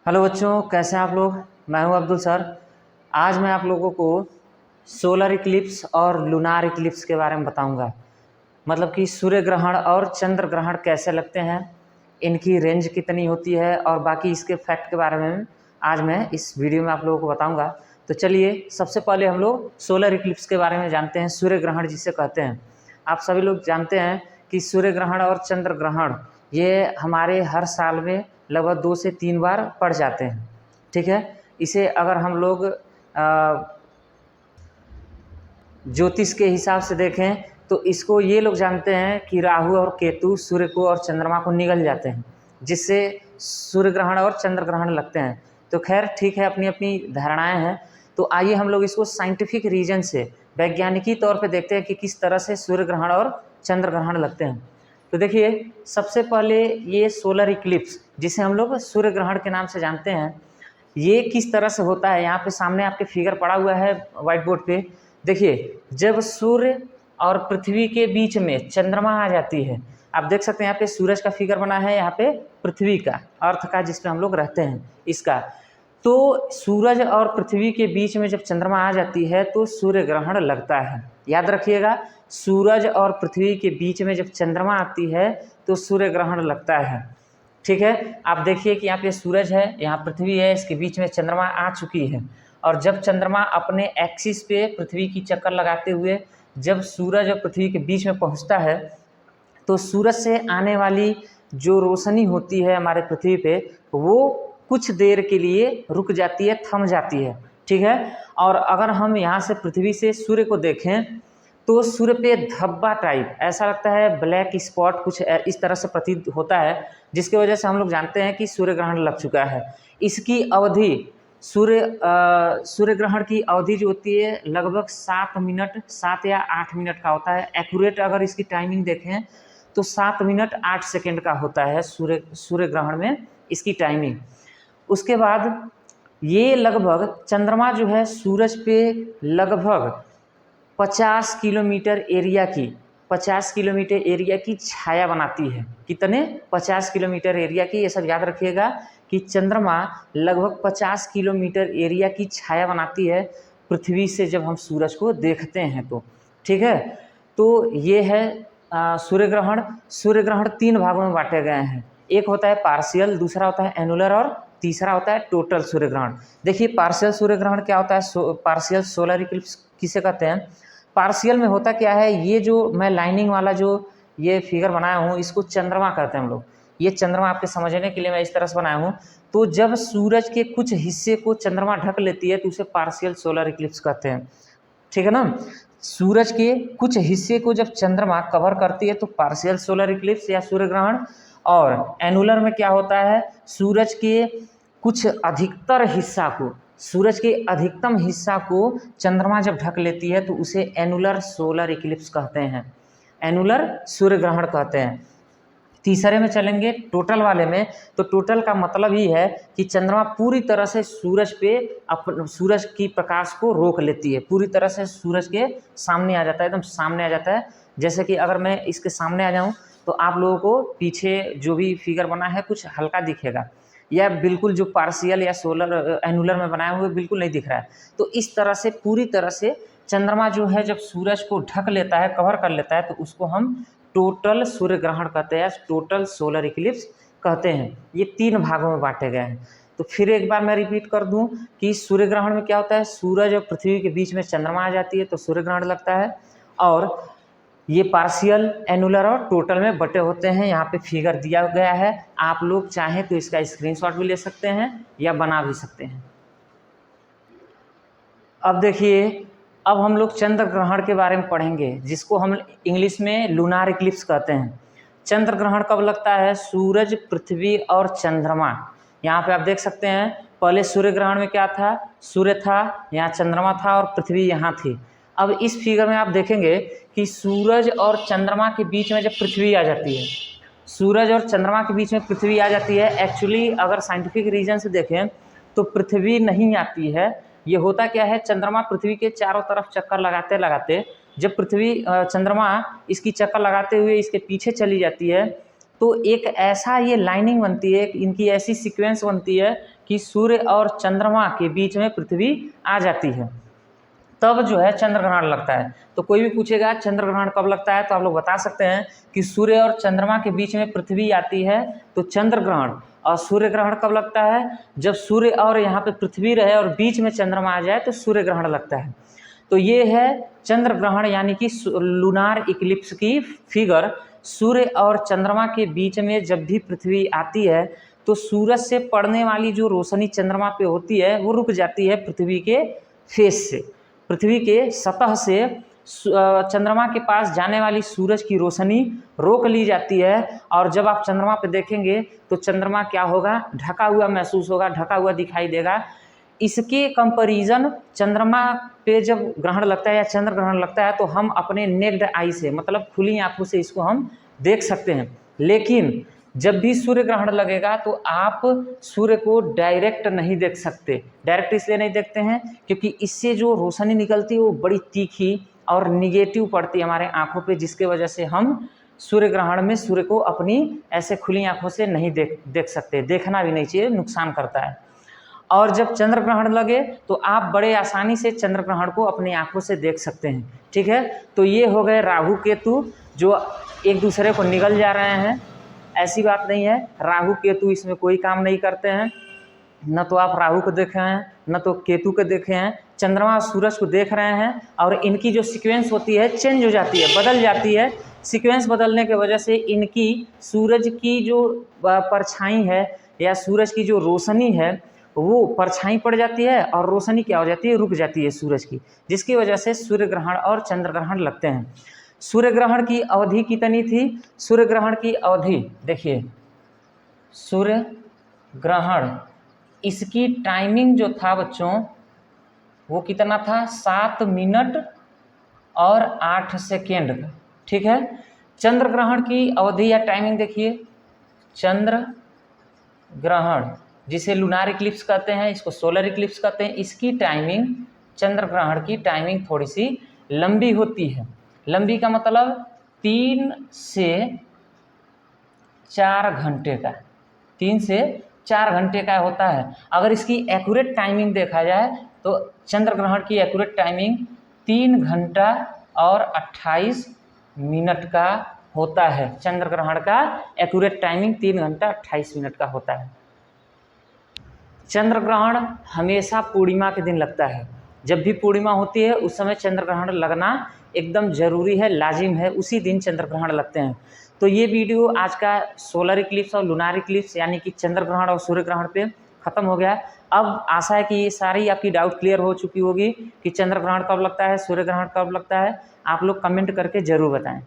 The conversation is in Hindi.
हेलो बच्चों, कैसे हैं आप लोग। मैं हूं अब्दुल सर। आज मैं आप लोगों को सोलर इक्लिप्स और लूनार इक्लिप्स के बारे में बताऊंगा। मतलब कि सूर्य ग्रहण और चंद्र ग्रहण कैसे लगते हैं, इनकी रेंज कितनी होती है और बाकी इसके फैक्ट के बारे में आज मैं इस वीडियो में आप लोगों को बताऊंगा। तो चलिए सबसे पहले हम लोग सोलर इक्लिप्स के बारे में जानते हैं, सूर्य ग्रहण जिसे कहते हैं। आप सभी लोग जानते हैं कि सूर्य ग्रहण और चंद्र ग्रहण ये हमारे हर साल में लगभग 2 से 3 बार पड़ जाते हैं। ठीक है, इसे अगर हम लोग ज्योतिष के हिसाब से देखें तो इसको ये लोग जानते हैं कि राहु और केतु सूर्य को और चंद्रमा को निगल जाते हैं, जिससे सूर्य ग्रहण और चंद्र ग्रहण लगते हैं। तो खैर ठीक है, अपनी अपनी धारणाएं हैं। तो आइए हम लोग इसको साइंटिफिक रीजन से, वैज्ञानिकी तौर पे देखते हैं कि किस तरह से सूर्य ग्रहण और चंद्र ग्रहण लगते हैं। तो देखिए, सबसे पहले ये सोलर इक्लिप्स जिसे हम लोग सूर्य ग्रहण के नाम से जानते हैं, ये किस तरह से होता है। यहाँ पे सामने आपके फिगर पड़ा हुआ है व्हाइट बोर्ड पे। देखिए, जब सूर्य और पृथ्वी के बीच में चंद्रमा आ जाती है, आप देख सकते हैं यहाँ पे सूरज का फिगर बना है, यहाँ पे पृथ्वी का, अर्थ का, जिसपे हम लोग रहते हैं, इसका। तो सूरज और पृथ्वी के बीच में जब चंद्रमा आ जाती है तो सूर्य ग्रहण लगता है। याद रखिएगा, सूरज और पृथ्वी के बीच में जब चंद्रमा आती है तो सूर्य ग्रहण लगता है। ठीक है, आप देखिए कि यहाँ पे सूरज है, यहाँ पृथ्वी है, इसके बीच में चंद्रमा आ चुकी है। और जब चंद्रमा अपने एक्सिस पे पृथ्वी की चक्कर लगाते हुए जब सूरज और पृथ्वी के बीच में पहुँचता है तो सूरज से आने वाली जो रोशनी होती है हमारे पृथ्वी पे, वो कुछ देर के लिए रुक जाती है, थम जाती है। ठीक है, और अगर हम यहाँ से पृथ्वी से सूर्य को देखें तो सूर्य पे धब्बा टाइप ऐसा लगता है, ब्लैक स्पॉट कुछ इस तरह से प्रतीत होता है, जिसकी वजह से हम लोग जानते हैं कि सूर्य ग्रहण लग चुका है। इसकी अवधि सूर्य ग्रहण की अवधि जो होती है लगभग 7 मिनट, 7 या 8 मिनट का होता है। एक्यूरेट अगर इसकी टाइमिंग देखें तो 7 मिनट 8 सेकेंड का होता है सूर्य ग्रहण में इसकी टाइमिंग। उसके बाद ये लगभग चंद्रमा जो है सूरज पे लगभग 50 किलोमीटर एरिया की छाया बनाती है। कितने? 50 किलोमीटर एरिया की। ये सब याद रखिएगा कि चंद्रमा लगभग 50 किलोमीटर एरिया की छाया बनाती है पृथ्वी से जब हम सूरज को देखते हैं तो। ठीक है, तो ये है सूर्य ग्रहण। सूर्य ग्रहण 3 भागों में बांटे गए हैं। एक होता है पार्शियल, दूसरा होता है एनुलर और तीसरा होता है टोटल सूर्य ग्रहण। देखिए, पार्शियल सूर्य ग्रहण क्या होता है, पार्शियल सोलर इक्लिप्स किसे कहते हैं। पार्शियल में होता क्या है, ये जो मैं लाइनिंग वाला जो ये फिगर बनाया हूँ इसको चंद्रमा कहते हैं हम लोग। ये चंद्रमा आपके समझने के लिए मैं इस तरह से बनाया हूँ। तो जब सूरज के कुछ हिस्से को चंद्रमा ढक लेती है तो उसे पार्शियल सोलर इक्लिप्स कहते हैं। ठीक है ना, सूरज के कुछ हिस्से को जब चंद्रमा कवर करती है तो पार्शियल सोलर इक्लिप्स या सूर्य ग्रहण। और एनुलर में क्या होता है, सूरज के कुछ अधिकतर हिस्सा को, सूरज के अधिकतम हिस्सा को चंद्रमा जब ढक लेती है तो उसे एनुलर सोलर इक्लिप्स कहते हैं, एनुलर सूर्य ग्रहण कहते हैं। तीसरे में चलेंगे टोटल वाले में, तो टोटल का मतलब ही है कि चंद्रमा पूरी तरह से सूरज की प्रकाश को रोक लेती है, पूरी तरह से सूरज के सामने आ जाता है, एकदम सामने आ जाता है। जैसे कि अगर मैं इसके सामने आ जाऊं तो आप लोगों को पीछे जो भी फिगर बना है कुछ हल्का दिखेगा, या बिल्कुल जो पार्शियल या सोलर एनुलर में बनाया हुआ बिल्कुल नहीं दिख रहा है। तो इस तरह से पूरी तरह से चंद्रमा जो है जब सूरज को ढक लेता है, कवर कर लेता है, तो उसको हम टोटल सूर्य ग्रहण कहते हैं, टोटल सोलर इक्लिप्स कहते हैं। ये 3 भागों में बांटे गए हैं। तो फिर एक बार मैं रिपीट कर दूं कि सूर्य ग्रहण में क्या होता है, सूरज और पृथ्वी के बीच में चंद्रमा आ जाती है तो सूर्य ग्रहण लगता है। और ये पार्शियल, एनुलर और टोटल में बटे होते हैं। यहाँ पे फिगर दिया गया है, आप लोग चाहें तो इसका स्क्रीनशॉट भी ले सकते हैं या बना भी सकते हैं। अब देखिए, अब हम लोग चंद्र ग्रहण के बारे में पढ़ेंगे, जिसको हम इंग्लिश में लूनार इक्लिप्स कहते हैं। चंद्र ग्रहण कब लगता है, सूरज, पृथ्वी और चंद्रमा। यहाँ पे आप देख सकते हैं, पहले सूर्य ग्रहण में क्या था, सूर्य था, यहाँ चंद्रमा था और पृथ्वी यहाँ थी। अब इस फिगर में आप देखेंगे कि सूरज और चंद्रमा के बीच में जब पृथ्वी आ जाती है, सूरज और चंद्रमा के बीच में पृथ्वी आ जाती है, एक्चुअली अगर साइंटिफिक रीजन से देखें तो पृथ्वी नहीं आती है। ये होता क्या है, चंद्रमा पृथ्वी के चारों तरफ चक्कर लगाते लगाते जब पृथ्वी चंद्रमा इसकी चक्कर लगाते हुए इसके पीछे चली जाती है तो एक ऐसा ये लाइनिंग बनती है, इनकी ऐसी सीक्वेंस बनती है कि सूर्य और चंद्रमा के बीच में पृथ्वी आ जाती है, तब जो है चंद्र ग्रहण लगता है। तो कोई भी पूछेगा चंद्र ग्रहण कब लगता है, तो आप लोग बता सकते हैं कि सूर्य और चंद्रमा के बीच में पृथ्वी आती है तो चंद्र ग्रहण। और सूर्य ग्रहण कब लगता है, जब सूर्य और यहाँ पे पृथ्वी रहे और बीच में चंद्रमा आ जाए तो सूर्य ग्रहण लगता है। तो ये है चंद्र ग्रहण यानी कि लूनार इक्लिप्स की फिगर। सूर्य और चंद्रमा के बीच में जब भी पृथ्वी आती है तो सूरज से पड़ने वाली जो रोशनी चंद्रमा पे होती है वो रुक जाती है पृथ्वी के फेस से, पृथ्वी के सतह से चंद्रमा के पास जाने वाली सूरज की रोशनी रोक ली जाती है। और जब आप चंद्रमा पे देखेंगे तो चंद्रमा क्या होगा, ढका हुआ महसूस होगा, ढका हुआ दिखाई देगा। इसके कंपैरिजन चंद्रमा पे जब ग्रहण लगता है या चंद्र ग्रहण लगता है तो हम अपने नेक्ड आई से, मतलब खुली आंखों से इसको हम देख सकते हैं। लेकिन जब भी सूर्य ग्रहण लगेगा तो आप सूर्य को डायरेक्ट नहीं देख सकते। डायरेक्ट इसलिए नहीं देखते हैं क्योंकि इससे जो रोशनी निकलती है वो बड़ी तीखी और निगेटिव पड़ती है हमारे आंखों पे, जिसके वजह से हम सूर्य ग्रहण में सूर्य को अपनी ऐसे खुली आंखों से नहीं देख सकते। देखना भी नहीं चाहिए, नुकसान करता है। और जब चंद्र ग्रहण लगे तो आप बड़े आसानी से चंद्र ग्रहण को अपनी आंखों से देख सकते हैं। ठीक है, तो ये हो गए राहु केतु जो एक दूसरे को निगल जा रहे हैं। ऐसी बात नहीं है, राहु केतु इसमें कोई काम नहीं करते हैं। न तो आप राहु को देखे हैं न तो केतु को देखे हैं, चंद्रमा और सूरज को देख रहे हैं। और इनकी जो सीक्वेंस होती है चेंज हो जाती है, बदल जाती है। सीक्वेंस बदलने की वजह से इनकी सूरज की जो परछाई है या सूरज की जो रोशनी है वो परछाई पड़ जाती है और रोशनी क्या हो जाती है, रुक जाती है सूरज की, जिसकी वजह से सूर्य ग्रहण और चंद्र ग्रहण लगते हैं। सूर्य ग्रहण की अवधि कितनी थी, सूर्य ग्रहण की अवधि देखिए, सूर्य ग्रहण इसकी टाइमिंग जो था बच्चों वो कितना था, 7 मिनट और 8 सेकेंड का। ठीक है, चंद्र ग्रहण की अवधि या टाइमिंग देखिए, चंद्र ग्रहण जिसे लूनार इक्लिप्स कहते हैं, इसको सोलर इक्लिप्स कहते हैं, इसकी टाइमिंग, चंद्र ग्रहण की टाइमिंग थोड़ी सी लंबी होती है। लंबी का मतलब 3 से 4 घंटे का, 3 से 4 घंटे का होता है। अगर इसकी एक्यूरेट टाइमिंग देखा जाए तो चंद्र ग्रहण की एक्यूरेट टाइमिंग 3 घंटा और 28 मिनट का होता है। चंद्र ग्रहण का एक्यूरेट टाइमिंग 3 घंटा 28 मिनट का होता है। चंद्र ग्रहण हमेशा पूर्णिमा के दिन लगता है। जब भी पूर्णिमा होती है उस समय चंद्र ग्रहण लगना एकदम ज़रूरी है, लाजिम है, उसी दिन चंद्र ग्रहण लगते हैं। तो ये वीडियो आज का सोलर इक्लिप्स और लूनार इक्लिप्स यानी कि चंद्र ग्रहण और सूर्य ग्रहण पे ख़त्म हो गया। अब आशा है कि ये सारी आपकी डाउट क्लियर हो चुकी होगी कि चंद्र ग्रहण कब लगता है, सूर्य ग्रहण कब लगता है। आप लोग कमेंट करके ज़रूर बताएं।